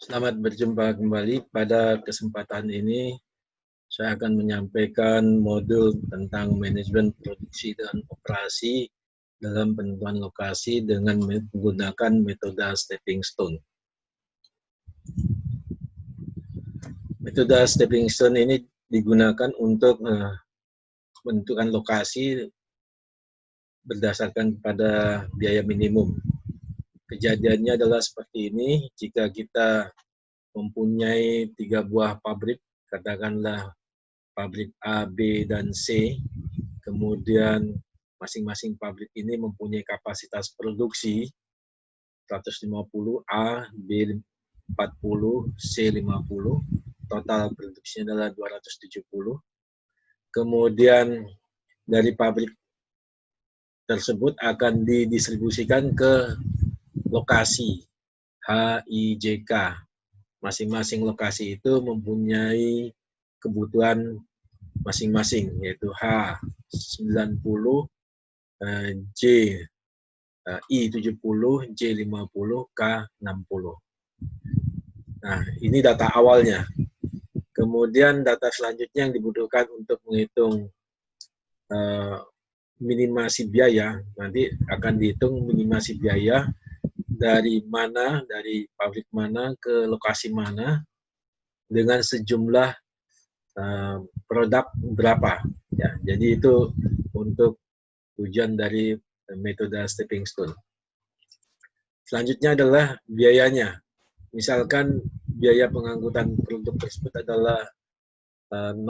Selamat berjumpa kembali. Pada kesempatan ini, saya akan menyampaikan modul tentang manajemen produksi dan operasi dalam penentuan lokasi dengan menggunakan metode stepping stone. Metode stepping stone ini digunakan untuk menentukan lokasi berdasarkan pada biaya minimum. Kejadiannya adalah seperti ini, jika kita mempunyai 3 buah pabrik, katakanlah pabrik A, B, dan C, kemudian masing-masing pabrik ini mempunyai kapasitas produksi 150, A, B 40, C 50, total produksinya adalah 270. Kemudian dari pabrik tersebut akan didistribusikan ke lokasi H, I, J, K. Masing-masing lokasi itu mempunyai kebutuhan masing-masing, yaitu H 90, J I 70, J 50, K 60. Nah, ini data awalnya. Kemudian data selanjutnya yang dibutuhkan untuk menghitung minimasi biaya, nanti akan dihitung minimasi biaya dari mana, dari pabrik mana ke lokasi mana dengan sejumlah produk berapa. Ya, jadi itu untuk tujuan dari metode stepping stone. Selanjutnya adalah biayanya. Misalkan biaya pengangkutan produk tersebut adalah 0,1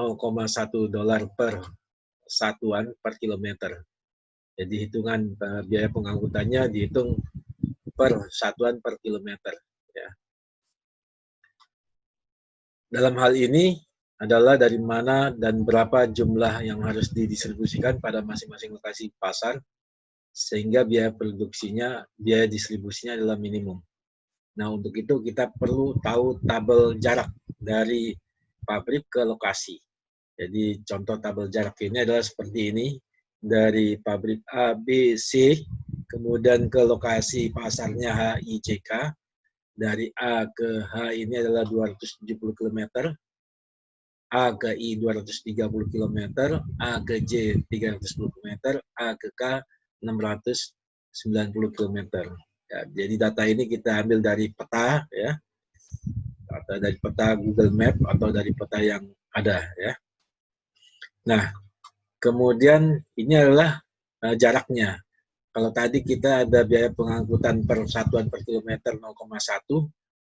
dolar per satuan per kilometer. Jadi hitungan biaya pengangkutannya dihitung per satuan per kilometer. Ya. Dalam hal ini adalah dari mana dan berapa jumlah yang harus didistribusikan pada masing-masing lokasi pasar, sehingga biaya produksinya, biaya distribusinya adalah minimum. Nah, untuk itu kita perlu tahu tabel jarak dari pabrik ke lokasi. Jadi contoh tabel jarak ini adalah seperti ini, dari pabrik A, B, C, kemudian ke lokasi pasarnya H, I, J, K. Dari A ke H ini adalah 270 km, A ke I 230 km, A ke J 310 km, A ke K 690 km. Ya, jadi data ini kita ambil dari peta, ya, atau dari peta Google Map atau dari peta yang ada, ya. Nah, kemudian ini adalah jaraknya. Kalau tadi kita ada biaya pengangkutan per satuan per kilometer 0,1,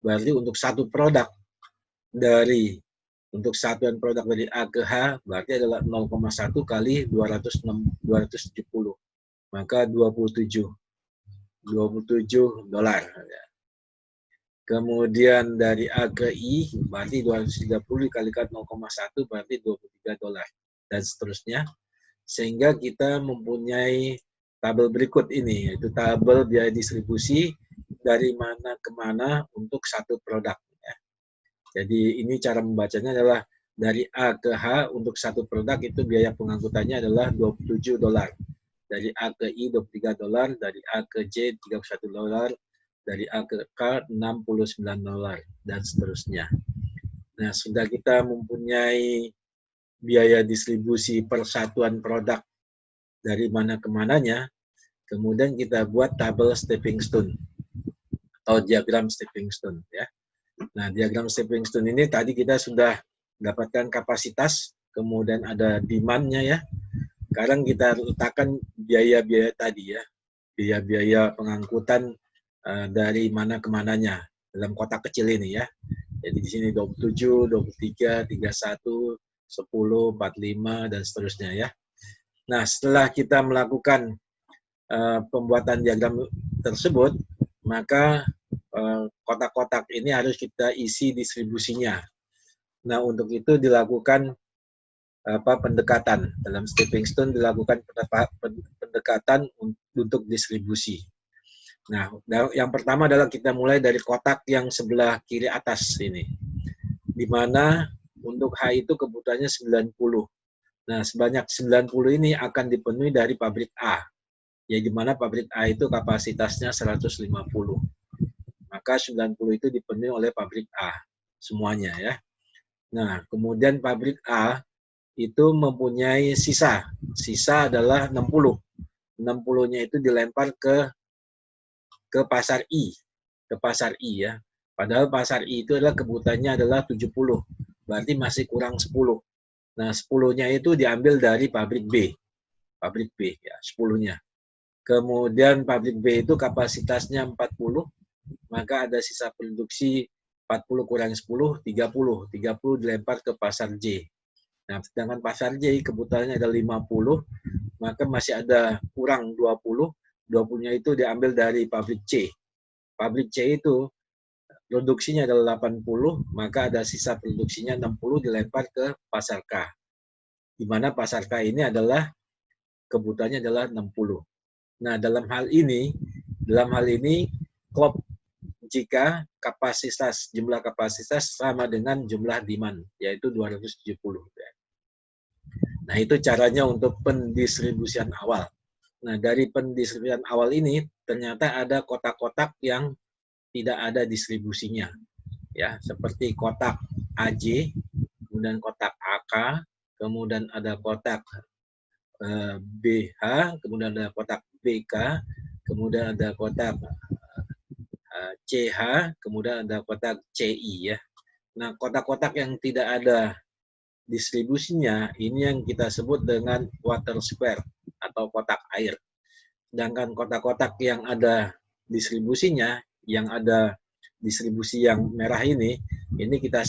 berarti untuk satu produk dari untuk satuan produk dari A ke H berarti adalah 0,1 kali 270, maka 27 dolar. Kemudian dari A ke I berarti 230 dikalikan 0,1 berarti 23 dolar, dan seterusnya. Sehingga kita mempunyai tabel berikut ini, yaitu tabel biaya distribusi dari mana ke mana untuk satu produk. Jadi ini cara membacanya adalah dari A ke H untuk satu produk itu biaya pengangkutannya adalah 27 dolar. Dari A ke I 23 dolar, dari A ke J 31 dolar, dari A ke K 69 dolar, dan seterusnya. Nah, sudah kita mempunyai biaya distribusi persatuan produk dari mana ke mananya, kemudian kita buat tabel stepping stone atau diagram stepping stone, ya. Nah, diagram stepping stone ini tadi kita sudah mendapatkan kapasitas, kemudian ada demand-nya, ya. Sekarang kita letakkan biaya-biaya tadi, ya. Biaya-biaya pengangkutan dari mana ke mananya dalam kotak kecil ini, ya. Jadi di sini 27, 23, 31, 10, 45, dan seterusnya, ya. Nah, setelah kita melakukan pembuatan diagram tersebut, maka kotak-kotak ini harus kita isi distribusinya. Nah, untuk itu dilakukan pendekatan. Dalam stepping stone dilakukan pendekatan untuk distribusi. Nah, yang pertama adalah kita mulai dari kotak yang sebelah kiri atas ini, di mana untuk H itu kebutuhannya 90. Nah, sebanyak 90 ini akan dipenuhi dari pabrik A, ya, di mana pabrik A itu kapasitasnya 150. maka 90 itu dipenuhi oleh pabrik A semuanya ya. Nah, kemudian pabrik A itu mempunyai sisa. Sisa adalah 60. 60-nya itu dilempar ke pasar I. Ke pasar I ya. Padahal pasar I itu adalah kebutuhannya adalah 70. Berarti masih kurang 10. Nah, 10-nya itu diambil dari pabrik B. Pabrik B ya, 10-nya. Kemudian pabrik B itu kapasitasnya 40, maka ada sisa produksi 40 kurang 10, 30. 30 dilempar ke pasar J. Nah, sedangkan pasar J kebutuhannya ada 50, maka masih ada kurang 20. 20-nya itu diambil dari pabrik C. Pabrik C itu produksinya adalah 80, maka ada sisa produksinya 60 dilempar ke pasar K. Di mana pasar K ini adalah kebutuhannya adalah 60. Nah, dalam hal ini klop jika jumlah kapasitas sama dengan jumlah demand, yaitu 270. Nah, itu caranya untuk pendistribusian awal. Nah, dari pendistribusian awal ini ternyata ada kotak-kotak yang tidak ada distribusinya. Ya, seperti kotak AJ, kemudian kotak AK, kemudian ada kotak BH, kemudian ada kotak BK, kemudian ada kotak CH, kemudian ada kotak CI ya. Nah, kotak-kotak yang tidak ada distribusinya ini yang kita sebut dengan water square atau kotak air. Sedangkan kotak-kotak yang ada distribusinya, yang ada distribusi yang merah ini kita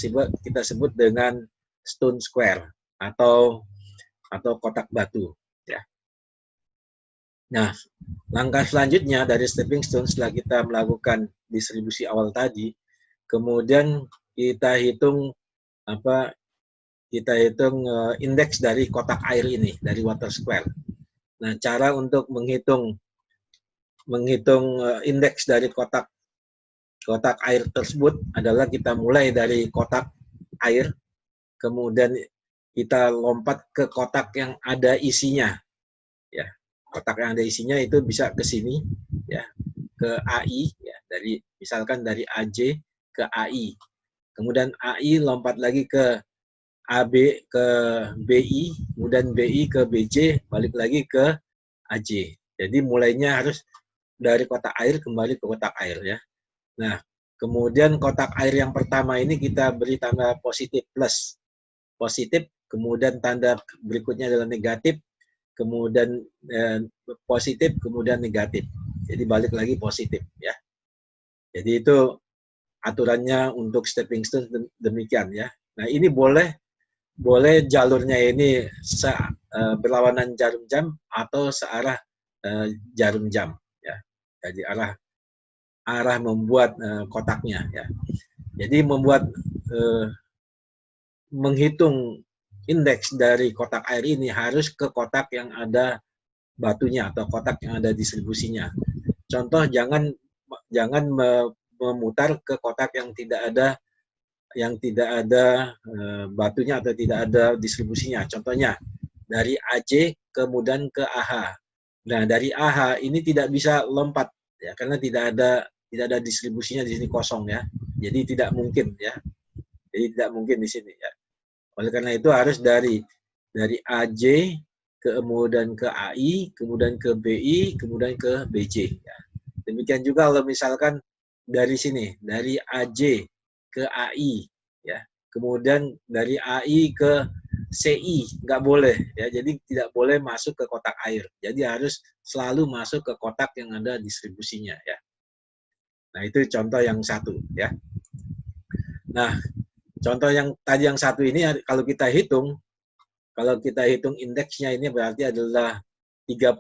sebut dengan stone square atau kotak batu ya. Nah, langkah selanjutnya dari stepping stone setelah kita melakukan distribusi awal tadi, kemudian kita hitung indeks dari kotak air ini, dari water square. Nah, cara untuk menghitung indeks dari kotak air tersebut adalah kita mulai dari kotak air, kemudian kita lompat ke kotak yang ada isinya. Ya, kotak yang ada isinya itu bisa ke sini ya, ke AI ya, misalkan dari AJ ke AI. Kemudian AI lompat lagi ke AB ke BI, kemudian BI ke BJ, balik lagi ke AJ. Jadi mulainya harus dari kotak air kembali ke kotak air ya. Nah, kemudian kotak air yang pertama ini kita beri tanda positif plus. Positif, kemudian tanda berikutnya adalah negatif, kemudian positif, kemudian negatif. Jadi balik lagi positif ya. Jadi itu aturannya untuk stepping stone demikian ya. Nah, ini boleh jalurnya ini berlawanan jarum jam atau searah jarum jam ya. Jadi arah membuat kotaknya ya. Jadi menghitung indeks dari kotak air ini harus ke kotak yang ada batunya atau kotak yang ada distribusinya. Contoh, jangan memutar ke kotak yang tidak ada batunya atau tidak ada distribusinya. Contohnya dari AJ kemudian ke AH. Nah, dari AH ini tidak bisa lompat ya, karena tidak ada distribusinya di sini, kosong ya. Jadi tidak mungkin ya. Jadi tidak mungkin di sini ya. Oleh karena itu harus dari AJ kemudian ke AI, kemudian ke BI, kemudian ke BJ ya. Demikian juga kalau misalkan dari sini, dari AJ ke AI ya. Kemudian dari AI ke CI, nggak boleh ya. Jadi tidak boleh masuk ke kotak air. Jadi harus selalu masuk ke kotak yang ada distribusinya ya. Nah, itu contoh yang satu ya. Nah, contoh yang tadi yang satu ini kalau kita hitung indeksnya ini berarti adalah 31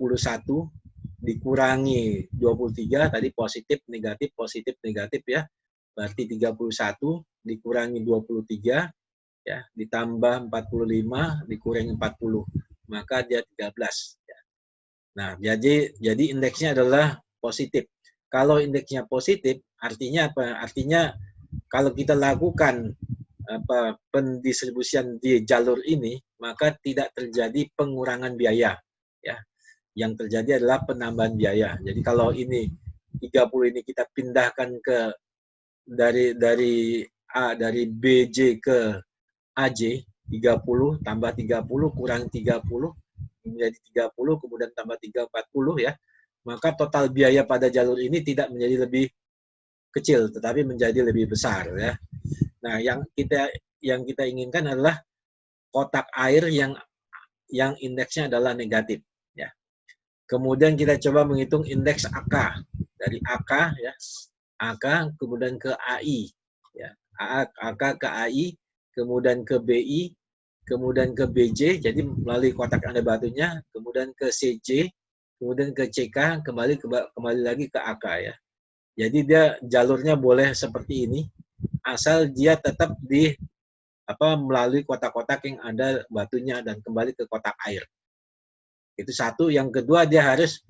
dikurangi 23, tadi positif negatif ya. Berarti 31 dikurangi 23 ya, ditambah 45 dikurangi 40, maka dia 13 ya. Nah, jadi indeksnya adalah positif. Kalau indeksnya positif artinya apa? Artinya kalau kita lakukan pendistribusian di jalur ini, maka tidak terjadi pengurangan biaya ya. Yang terjadi adalah penambahan biaya. Jadi kalau ini 30 ini kita pindahkan ke dari BJ ke AJ 30 tambah 30 kurang 30 menjadi 30, kemudian tambah 3 40 ya. Maka total biaya pada jalur ini tidak menjadi lebih kecil tetapi menjadi lebih besar ya. Nah, yang kita inginkan adalah kotak air yang indeksnya adalah negatif ya. Kemudian kita coba menghitung indeks AK. Dari AK ya, AK kemudian ke AI ya. AK ke AI, kemudian ke BI, kemudian ke BJ, jadi melalui kotak tanda batunya, kemudian ke CJ, kemudian ke CK, kembali lagi ke AK ya. Jadi dia jalurnya boleh seperti ini, asal dia tetap melalui kotak-kotak yang ada batunya dan kembali ke kotak air. Itu satu. Yang kedua, dia harus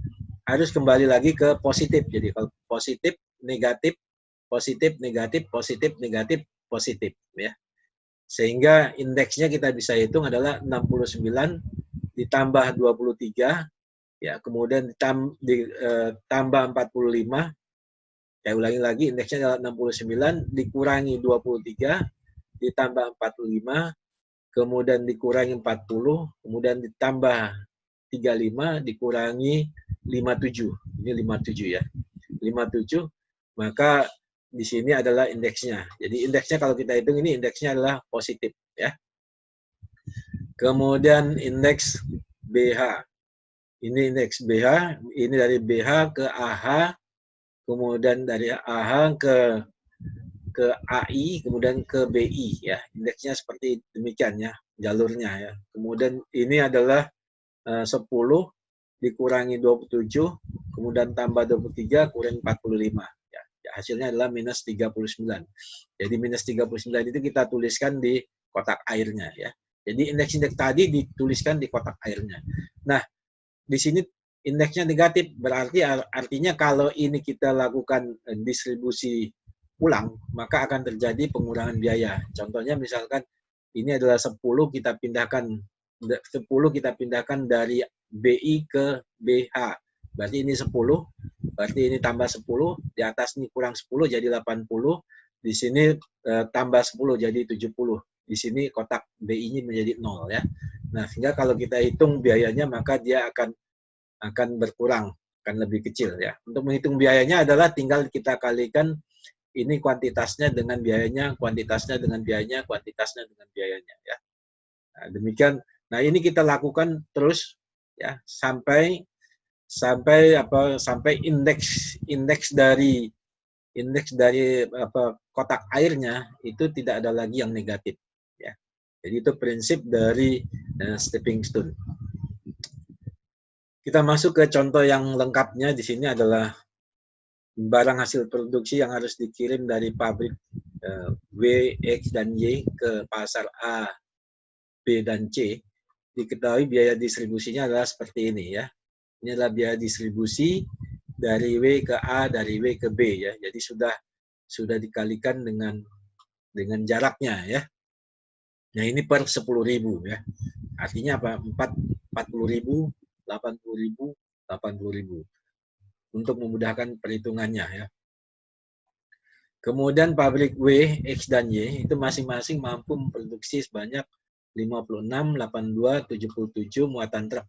kembali lagi ke positif. Jadi kalau positif, negatif, positif, negatif, positif, negatif, positif ya. Sehingga indeksnya kita bisa hitung adalah 69 ditambah 23 ya, kemudian ditambah 45. Saya ulangi lagi, indeksnya adalah 69 dikurangi 23 ditambah 45, kemudian dikurangi 40, kemudian ditambah 35 dikurangi 57. Ini 57 ya. 57, maka di sini adalah indeksnya. Jadi indeksnya kalau kita hitung ini indeksnya adalah positif ya. Kemudian indeks BH. Ini indeks BH, ini dari BH ke AH, kemudian dari AH ke AI, kemudian ke BI ya. Indeksnya seperti demikian ya, jalurnya ya. Kemudian ini adalah 10 dikurangi 27, kemudian tambah 23, kurang 45. Ya, hasilnya adalah minus 39. Jadi minus 39 itu kita tuliskan di kotak airnya ya. Jadi indeks-indeks tadi dituliskan di kotak airnya. Nah, di sini indeksnya negatif, berarti artinya kalau ini kita lakukan distribusi ulang, maka akan terjadi pengurangan biaya. Contohnya misalkan ini adalah 10 kita pindahkan dari BI ke BH. Berarti ini 10, berarti ini tambah 10, di atas ini kurang 10 jadi 80, di sini tambah 10 jadi 70. Di sini kotak BI-nya menjadi 0 ya. Nah, sehingga kalau kita hitung biayanya maka dia akan berkurang, akan lebih kecil ya. Untuk menghitung biayanya adalah tinggal kita kalikan ini kuantitasnya dengan biayanya, kuantitasnya dengan biayanya, kuantitasnya dengan biayanya ya. Nah, demikian. Nah, ini kita lakukan terus ya sampai indeks dari kotak airnya itu tidak ada lagi yang negatif ya. Jadi itu prinsip dari stepping stone. Kita masuk ke contoh yang lengkapnya. Di sini adalah barang hasil produksi yang harus dikirim dari pabrik W, X, dan Y ke pasar A, B, dan C. Diketahui biaya distribusinya adalah seperti ini ya. Ini adalah biaya distribusi dari W ke A, dari W ke B ya. Jadi sudah dikalikan dengan jaraknya ya. Nah, ini per 10.000 ya. Artinya apa? 40.000, 80.000, 80.000. Untuk memudahkan perhitungannya ya. Kemudian pabrik W, X, dan Y itu masing-masing mampu memproduksi sebanyak 56, 82, 77 muatan truk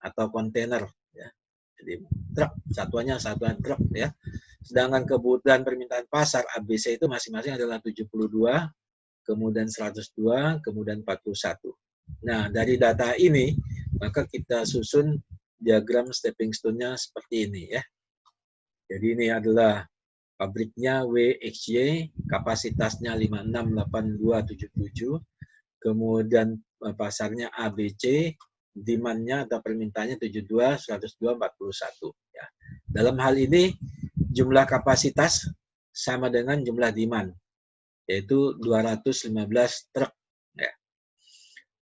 atau kontainer ya. Jadi truk, satuan truk ya. Sedangkan kebutuhan permintaan pasar ABC itu masing-masing adalah 72, kemudian 102, kemudian 41. Nah, dari data ini maka kita susun diagram stepping stone-nya seperti ini ya. Jadi ini adalah pabriknya WXY, kapasitasnya 568277, kemudian pasarnya ABC, demand-nya atau permintaannya 72, 102, 41 ya. Dalam hal ini jumlah kapasitas sama dengan jumlah demand, yaitu 215 truk ya.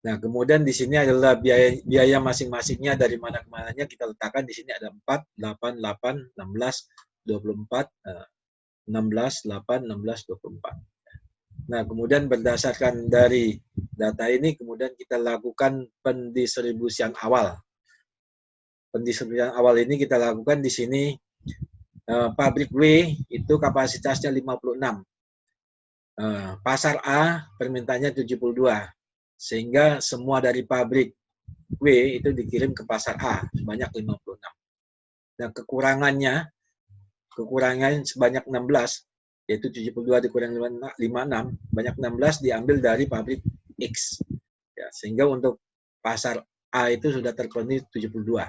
Nah, kemudian di sini adalah biaya masing-masingnya dari mana ke mananya kita letakkan. Di sini ada 4, 8, 8, 16, 24, 16, 8, 16, 24. Nah, kemudian berdasarkan dari data ini, kemudian kita lakukan pendistribusian awal. Pendistribusian awal ini kita lakukan di sini pabrik W itu kapasitasnya 56. pasar A permintaannya 72, sehingga semua dari pabrik W itu dikirim ke pasar A sebanyak 56. Dan kekurangan sebanyak 16, yaitu 72 dikurangi 56, banyak 16 diambil dari pabrik X. Ya, sehingga untuk pasar A itu sudah terpenuhi 72.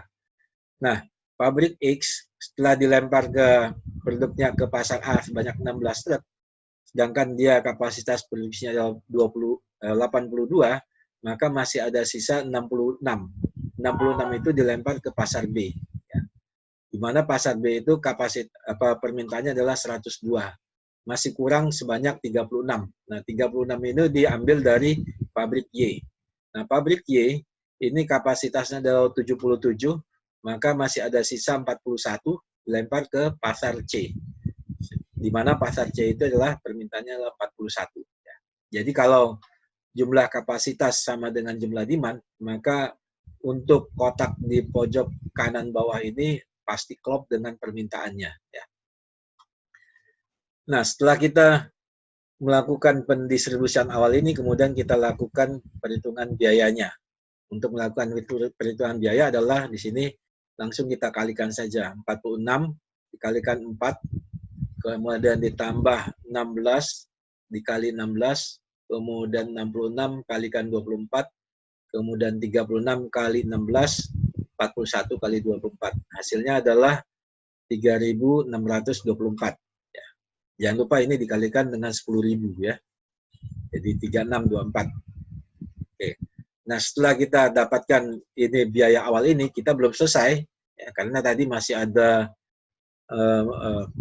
Nah, pabrik X setelah dilempar ke produknya ke pasar A sebanyak 16 truk, sedangkan dia kapasitas produksinya 82, maka masih ada sisa 66. 66 itu dilempar ke pasar B. Ya. Di mana pasar B itu permintaannya adalah 102. Masih kurang sebanyak 36. Nah, 36 itu diambil dari pabrik Y. Nah, pabrik Y ini kapasitasnya adalah 77, maka masih ada sisa 41 dilempar ke pasar C. Di mana pasar C itu adalah permintaannya adalah 41. Ya. Jadi kalau jumlah kapasitas sama dengan jumlah demand, maka untuk kotak di pojok kanan bawah ini pasti klop dengan permintaannya. Ya. Nah, setelah kita melakukan pendistribusian awal ini, kemudian kita lakukan perhitungan biayanya. Untuk melakukan perhitungan biaya adalah di sini langsung kita kalikan saja. 46 dikalikan 4, kemudian ditambah 16 dikali 16, kemudian 66 kalikan 24, kemudian 36 kali 16, 41 kali 24. Hasilnya adalah 3.624. Ya. Jangan lupa ini dikalikan dengan 10.000 ya. Jadi 3624. Oke. Nah, setelah kita dapatkan ini biaya awal ini, kita belum selesai ya, karena tadi masih ada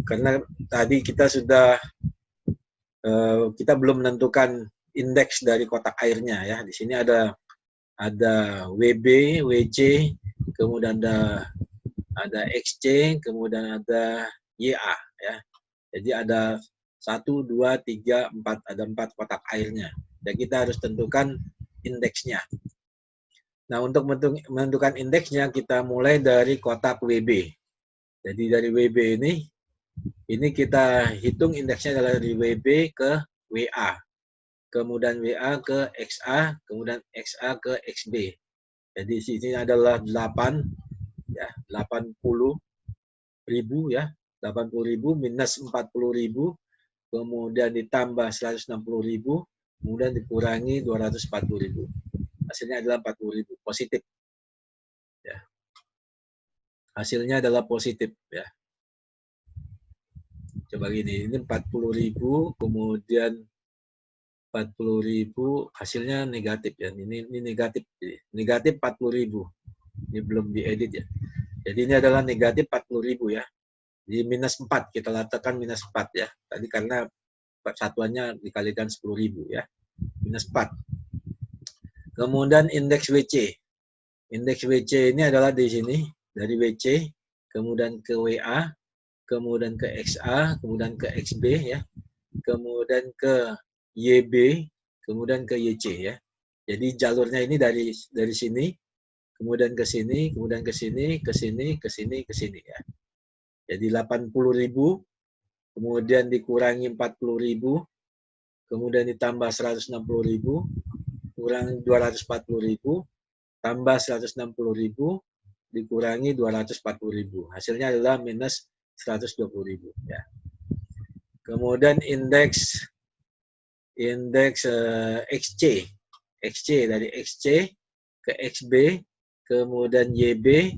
karena tadi kita sudah kita belum menentukan indeks dari kotak airnya ya. Di sini ada WB, WC, kemudian ada XC, kemudian ada YA ya. Jadi ada 1, 2, 3, 4, ada 4 kotak airnya. Dan kita harus tentukan indeksnya. Nah, untuk menentukan indeksnya kita mulai dari kotak WB. Jadi dari WB ini kita hitung indeksnya dari WB ke WA. Kemudian WA ke XA, kemudian XA ke XB. Jadi sini adalah 8 ya, 80.000 ya. 80.000 minus 40.000, kemudian ditambah 160.000, kemudian dikurangi 240.000. Hasilnya adalah 40.000, positif. Ya. Hasilnya adalah positif ya. Coba gini, ini 40.000, kemudian 40.000, hasilnya negatif ya. Ini negatif, negatif 40.000. Ini belum diedit ya. Jadi ini adalah negatif 40.000 ya. Di minus 4, kita letakkan minus 4 ya. Tadi karena satuannya dikalikan 10.000 ya. Minus 4. Kemudian indeks WC. Indeks WC ini adalah di sini, dari WC, kemudian ke WA, kemudian ke XA, kemudian ke XB ya. Kemudian ke YB, kemudian ke YC ya. Jadi jalurnya ini dari sini, kemudian ke sini, kemudian ke sini, ke sini, ke sini, ke sini ya. Jadi 80.000, kemudian dikurangi 40.000, kemudian ditambah 160.000, kurang 240.000, tambah 160.000, dikurangi 240.000. Hasilnya adalah minus 120.000 ya. Kemudian indeks XC. XC dari XC ke XB, kemudian YB,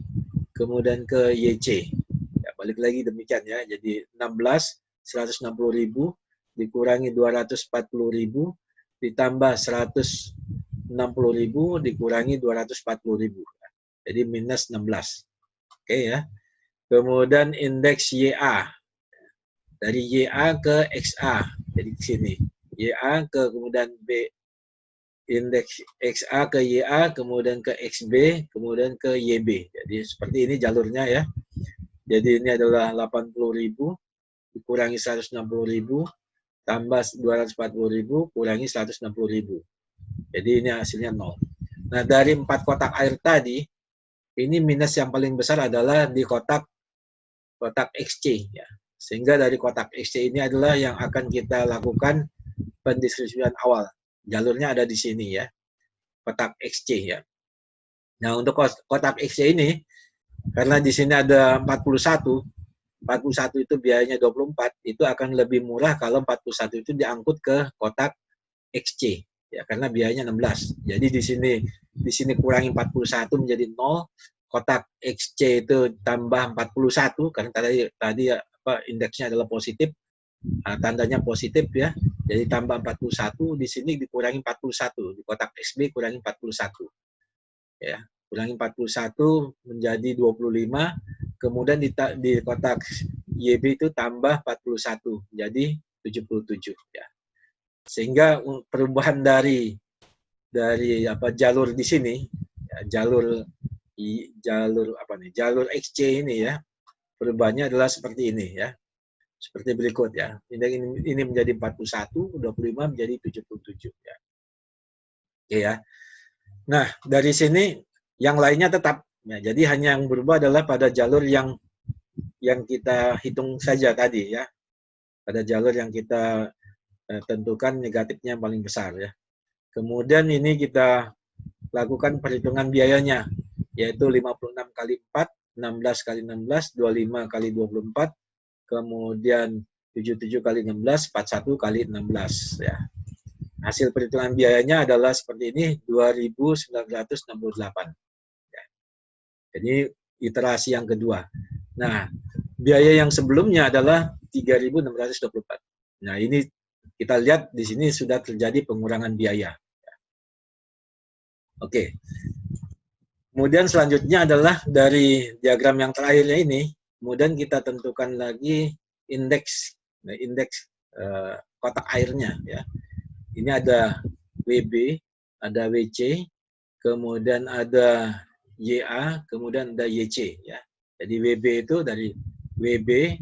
kemudian ke YC. Ya, balik lagi demikian ya. Jadi 16, 160.000 dikurangi 240.000 ditambah 160.000 dikurangi 240.000. Jadi minus 16. Oke ya. Kemudian indeks YA. Dari YA ke XA. Jadi di sini. YA ke kemudian B. Indeks XA ke YA, kemudian ke XB, kemudian ke YB. Jadi seperti ini jalurnya ya. Jadi ini adalah 80.000 dikurangi 160.000 tambah 240.000 kurangi 160.000. Jadi ini hasilnya 0. Nah, dari 4 kotak air tadi, ini minus yang paling besar adalah di kotak XC ya. Sehingga dari kotak XC ini adalah yang akan kita lakukan pendistribusian awal. Jalurnya ada di sini ya, kotak XC ya. Nah, untuk kotak XC ini, karena di sini ada 41 itu biayanya 24, itu akan lebih murah kalau 41 itu diangkut ke kotak XC ya, karena biayanya 16. Jadi di sini kurangi 41 menjadi 0, kotak XC itu tambah 41 karena tadi indeksnya adalah positif. Tandanya positif ya. Jadi tambah 41, di sini dikurangi 41, di kotak XB kurangi 41. Ya, kurangi 41 menjadi 25, kemudian di kotak YB itu tambah 41 jadi 77 ya. Sehingga perubahan dari jalur di sini ya, jalur XC ini ya, perubahannya adalah seperti ini ya. Seperti berikut ya. Ini menjadi 41, 25 menjadi 77 ya. Oke ya. Nah, dari sini yang lainnya tetap ya. Jadi hanya yang berubah adalah pada jalur yang kita hitung saja tadi ya. Pada jalur yang kita tentukan negatifnya yang paling besar ya. Kemudian ini kita lakukan perhitungan biayanya, yaitu 56 kali 4, 16 kali 16, 25 kali 24, kemudian 77 kali 16, 41 kali 16 ya. Hasil perhitungan biayanya adalah seperti ini, 2.968. Ya. Jadi iterasi yang kedua. Nah, biaya yang sebelumnya adalah 3.624. Nah, ini kita lihat di sini sudah terjadi pengurangan biaya. Oke. Kemudian selanjutnya adalah dari diagram yang terakhirnya ini, kemudian kita tentukan lagi indeks kotak airnya ya. Ini ada WB, ada WC, kemudian ada YA, kemudian ada YC ya. Jadi WB itu dari WB,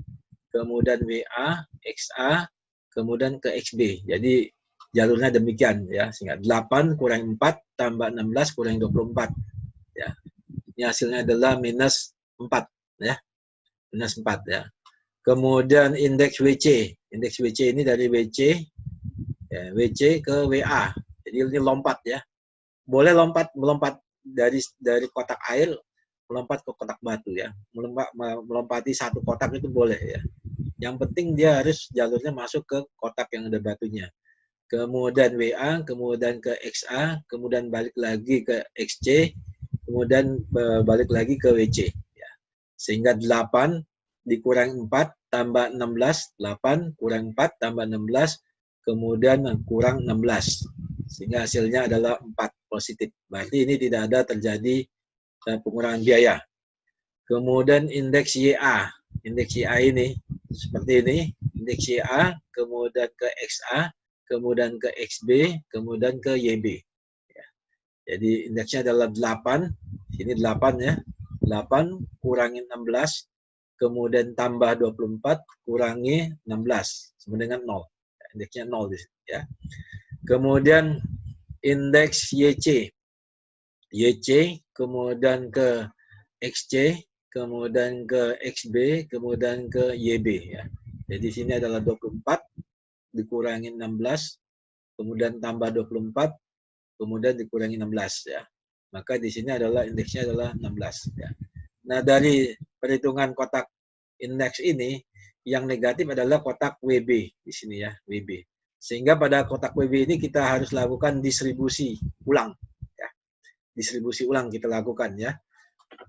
kemudian WA, XA, kemudian ke XB. Jadi jalurnya demikian ya, sehingga 8 kurang 4 tambah 16 kurang 24 ya. Ini hasilnya adalah minus 4 ya. Minus 4 ya. Kemudian indeks WC. Indeks WC ini dari WC ya, WC ke WA. Jadi ini lompat ya. Boleh melompat dari kotak air melompat ke kotak batu ya. Melompati satu kotak itu boleh ya. Yang penting dia harus jalurnya masuk ke kotak yang ada batunya. Kemudian WA, kemudian ke XA, kemudian balik lagi ke XC, kemudian balik lagi ke WC. Ya. Sehingga 8 dikurangi 4 tambah 16, 8 kurang 4 tambah 16, kemudian kurang 16. Sehingga hasilnya adalah 4 positif. Berarti ini tidak ada terjadi pengurangan biaya. Kemudian indeks YA. Indeks YA ini seperti ini. Indeks YA, kemudian ke XA, kemudian ke XB, kemudian ke YB. Ya. Jadi indeksnya adalah 8, ini 8 ya, 8 kurangi 16, kemudian tambah 24, kurangi 16, sama dengan 0. Indeksnya 0 ya. Kemudian indeks YC, kemudian ke XC, kemudian ke XB, kemudian ke YB ya. Jadi sini adalah 24 dikurangi 16, kemudian tambah 24, kemudian dikurangi 16 ya. Maka di sini adalah indeksnya adalah 16 ya. Nah, dari perhitungan kotak indeks ini yang negatif adalah kotak WB di sini ya, WB. Sehingga pada kotak WB ini kita harus lakukan distribusi ulang ya. Distribusi ulang kita lakukan ya.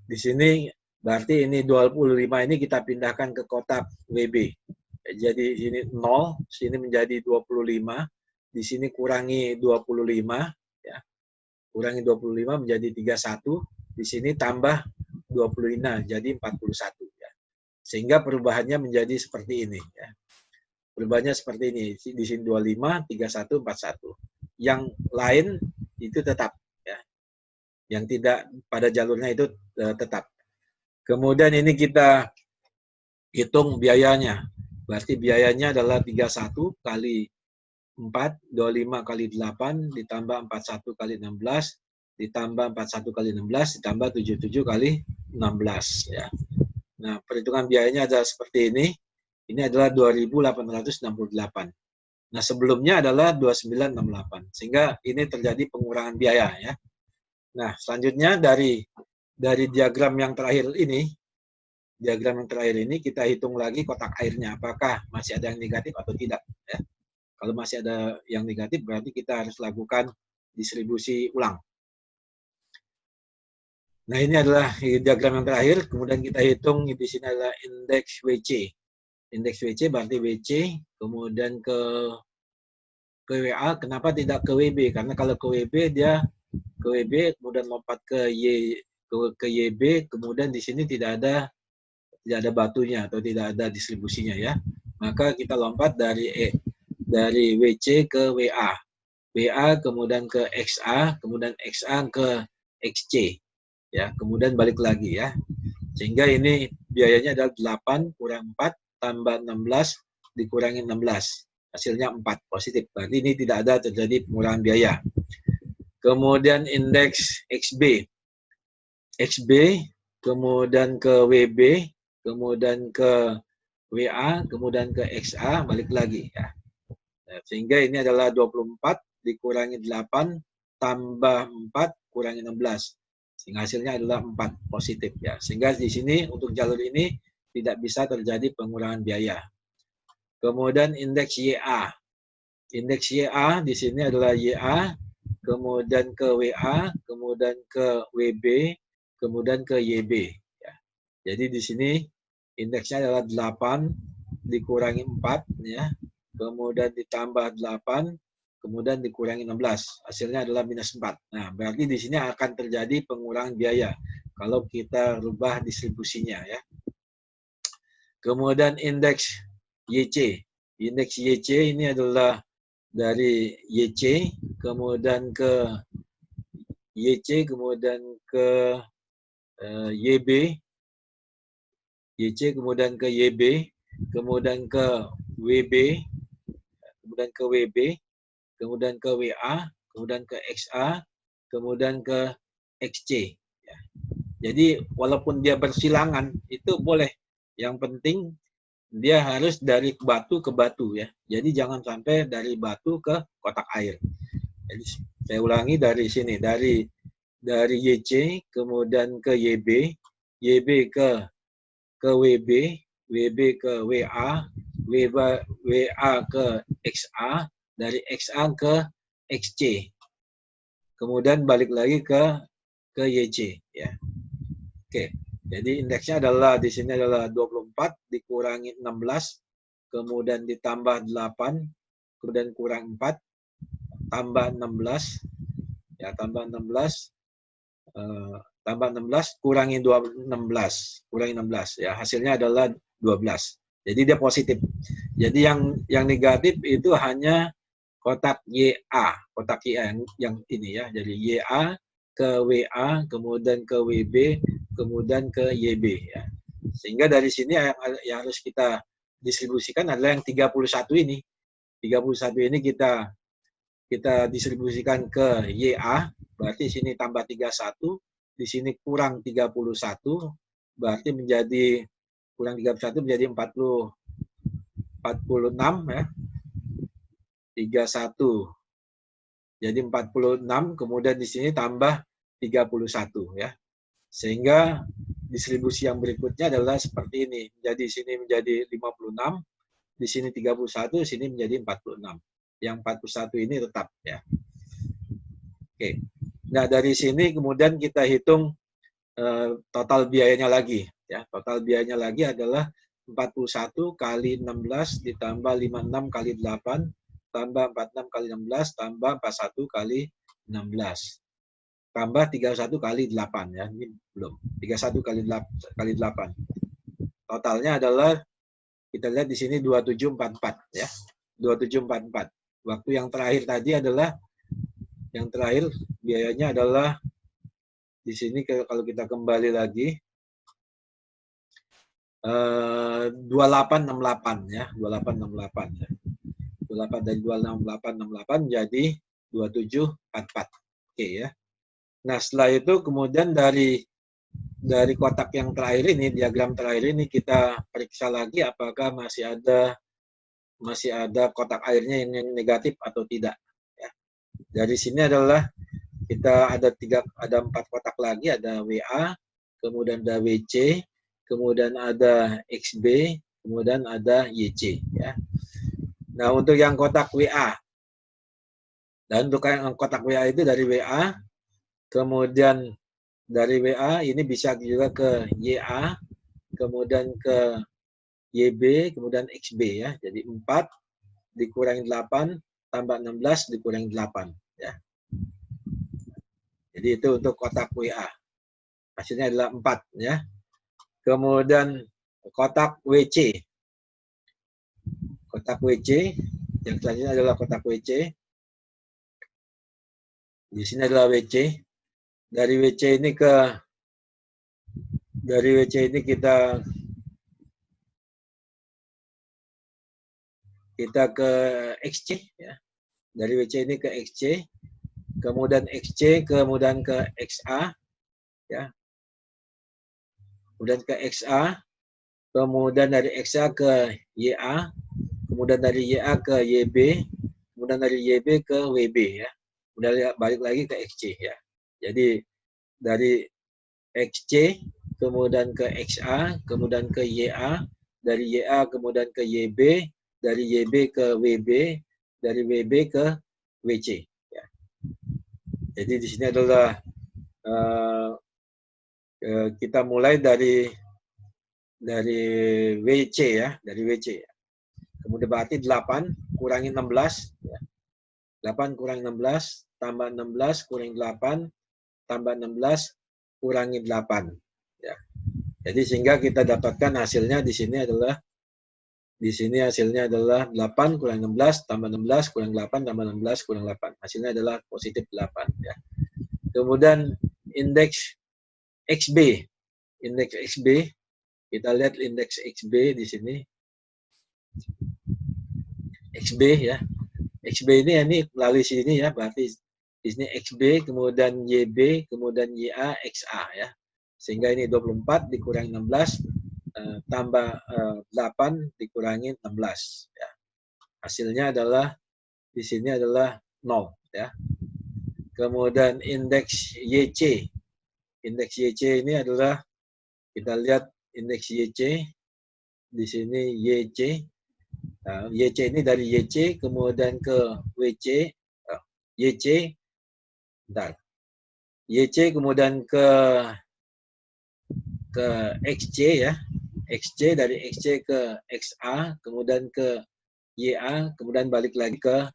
Di sini berarti ini 25 ini kita pindahkan ke kotak WB. Jadi sini 0, sini menjadi 25, di sini kurangi 25 ya. Kurangi 25 menjadi 31, di sini tambah 25 jadi 41 ya. Sehingga perubahannya menjadi seperti ini ya. Perubahannya seperti ini. Di sini 25, 31, 41. Yang lain itu tetap ya. Yang tidak pada jalurnya itu tetap. Kemudian ini kita hitung biayanya. Berarti biayanya adalah 31 kali 4, 25 kali 8, ditambah 41 kali 16, ditambah 41 kali 16, ditambah 77 kali 16. Ya. Nah, perhitungan biayanya adalah seperti ini. Ini adalah 2.868. Nah, sebelumnya adalah 2968. Sehingga ini terjadi pengurangan biaya ya. Nah, selanjutnya dari diagram yang terakhir ini, kita hitung lagi kotak airnya, apakah masih ada yang negatif atau tidak ya. Kalau masih ada yang negatif berarti kita harus lakukan distribusi ulang. Nah, ini adalah diagram yang terakhir, kemudian kita hitung di sini adalah indeks WC. Indeks WC berarti WC, kemudian ke WA, kenapa tidak ke WB? Karena kalau ke WB dia ke WB kemudian lompat ke YB, kemudian di sini tidak ada batunya atau tidak ada distribusinya ya. Maka kita lompat dari WC ke WA. WA kemudian ke XA, kemudian XA ke XC. Ya, kemudian balik lagi ya. Sehingga ini biayanya adalah 8 kurang 4 tambah 16 dikurangi 16. Hasilnya 4 positif. Berarti ini tidak ada terjadi pengurangan biaya. Kemudian indeks XB. XB, kemudian ke WB, kemudian ke WA, kemudian ke XA, balik lagi ya. Nah, sehingga ini adalah 24 dikurangi 8 tambah 4 kurangi 16. Sehingga hasilnya adalah 4 positif ya. Sehingga di sini untuk jalur ini tidak bisa terjadi pengurangan biaya. Kemudian indeks YA. Indeks YA di sini adalah YA, kemudian ke WA, kemudian ke WB, kemudian ke YB. Ya. Jadi di sini indeksnya adalah 8 dikurangi 4, ya. Kemudian ditambah 8, kemudian dikurangi 16. Hasilnya adalah minus 4. Nah, berarti di sini akan terjadi pengurangan biaya kalau kita rubah distribusinya. Ya. Kemudian indeks YC. Indeks YC ini adalah dari YC, kemudian ke YC, kemudian ke YB, YC, kemudian ke YB, kemudian ke WB, kemudian ke WB, kemudian ke WA, kemudian ke XA, kemudian ke XC. Ya. Jadi walaupun dia bersilangan, itu boleh. Yang penting dia harus dari batu ke batu ya. Jadi jangan sampai dari batu ke kotak air. Jadi saya ulangi dari sini, dari YC kemudian ke YB, YB ke WB, WB ke WA, WA ke XA, dari XA ke XC. Kemudian balik lagi ke YC ya. Oke. Jadi indeksnya adalah di sini adalah 24 dikurangi 16, kemudian ditambah 8, kemudian kurang 4, tambah 16, ya tambah 16, tambah 16 kurangi 16, kurangi 16 ya hasilnya adalah 12. Jadi dia positif. Jadi yang negatif itu hanya kotak YA, kotak YA yang ini ya. Jadi YA ke WA, kemudian ke WB, kemudian ke YB ya. Sehingga dari sini yang harus kita distribusikan adalah yang 31 ini. 31 ini kita distribusikan ke YA, berarti sini tambah 31, di sini kurang 31, berarti menjadi kurang 31 menjadi 46 ya. 31. Jadi 46, kemudian di sini tambah 31 ya. Sehingga distribusi yang berikutnya adalah seperti ini. Jadi sini menjadi 56, di sini 31, di sini menjadi 46. Yang 41 ini tetap ya. Oke. Nah, dari sini kemudian kita hitung total biayanya lagi ya. Total biayanya lagi adalah 41 kali 16 ditambah 56 kali 8 tambah 46 kali 16 tambah 41 kali 16 tambah 31 kali 8 ya. Ini belum. 31 kali 8. Totalnya adalah kita lihat di sini 2744 ya. 2744. Waktu yang terakhir tadi adalah biayanya adalah di sini kalau kita kembali lagi 2868 ya, 2868 ya. 28 dari 2868 jadi 2744. Oke ya. Nah, setelah itu kemudian dari kotak yang terakhir ini, diagram terakhir ini kita periksa lagi apakah masih ada masih ada kotak airnya yang negatif atau tidak. Ya. Dari sini adalah kita ada 4 kotak lagi, ada WA, kemudian ada WC, kemudian ada XB, kemudian ada YC. Ya. Nah, untuk yang kotak WA, dan untuk yang kotak WA itu dari WA, kemudian dari WA ini bisa juga ke YA, kemudian ke YB, kemudian XB ya. Jadi 4 dikurangi 8 tambah 16 dikurangi 8 ya. Jadi itu untuk kotak WA. Hasilnya adalah 4 ya. Kemudian kotak WC. Kotak WC yang selanjutnya adalah kotak WC. Di sini adalah WC. Dari WC ini kita ke XC ya. Dari WC ini ke XC, kemudian XC, kemudian ke XA ya. Kemudian ke XA, kemudian dari XA ke YA, kemudian dari YA ke YB, kemudian dari YB ke WB ya. Kemudian balik lagi ke XC ya. Jadi dari XC kemudian ke XA, kemudian ke YA, dari YA kemudian ke YB, dari YB ke WB, dari WB ke WC. Ya. Jadi di sini adalah kita mulai dari WC ya, dari WC. Kemudian berarti 8 kurangi 16, ya. 8 kurangi 16 tambah 16 kurangi 8 tambah 16 kurangi 8. Ya. Jadi sehingga kita dapatkan hasilnya di sini hasilnya adalah 8 kurang 16 tambah 16 kurang 8 tambah 16 kurang 8. Hasilnya adalah positif 8 ya. Kemudian indeks XB. Indeks XB, kita lihat indeks XB di sini. XB ya. XB ini melalui sini ya, berarti di sini XB, kemudian YB, kemudian YA, XA ya. Sehingga ini 24 dikurangi 16 tambah 8 dikurangi 16 ya. Hasilnya adalah di sini adalah 0 ya. Kemudian indeks YC. Indeks YC ini adalah kita lihat indeks YC di sini YC. Nah, YC ini dari YC kemudian ke WC, YC, bentar. YC kemudian ke XC ya. XC, dari XC ke XA, kemudian ke YA, kemudian balik lagi ke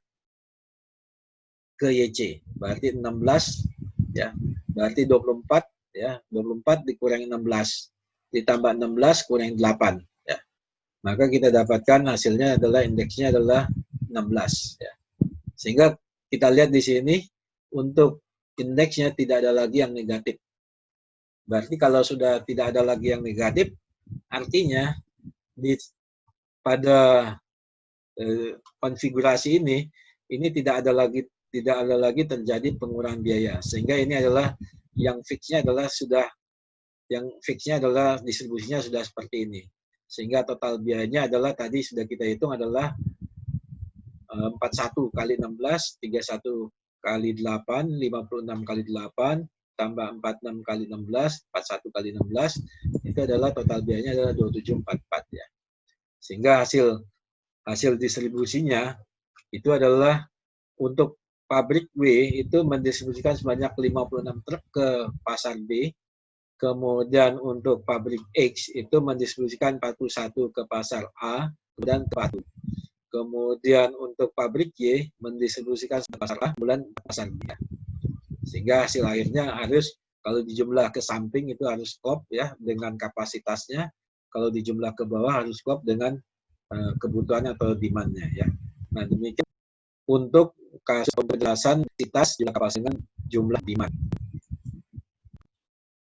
YC. Berarti 16 ya. Berarti 24 ya. 24 dikurangi 16 ditambah 16 kurangi 8 ya. Maka kita dapatkan hasilnya adalah indeksnya adalah 16 ya. Sehingga kita lihat di sini untuk indeksnya tidak ada lagi yang negatif. Berarti kalau sudah tidak ada lagi yang negatif, artinya pada konfigurasi ini tidak ada lagi terjadi pengurangan biaya. Sehingga ini adalah yang fixnya adalah distribusinya sudah seperti ini. Sehingga total biayanya adalah tadi sudah kita hitung adalah 41 kali 16, 31 kali 8, 56 kali 8, tambah 46 kali 16, 41 kali 16, itu adalah total biayanya adalah 2744 ya. Sehingga hasil distribusinya itu adalah untuk pabrik W itu mendistribusikan sebanyak 56 truk ke pasar B. Kemudian untuk pabrik X itu mendistribusikan 41 ke pasar A dan ke Batu. Kemudian untuk pabrik Y mendistribusikan pasar A bulan pasar B. Sehingga hasil akhirnya harus kalau dijumlah ke samping itu harus klop ya dengan kapasitasnya. Kalau dijumlah ke bawah harus klop dengan kebutuhan atau demand-nya ya. Nah, demikian untuk kasus penjelasan kapasitas jumlah kapasitas dengan jumlah demand.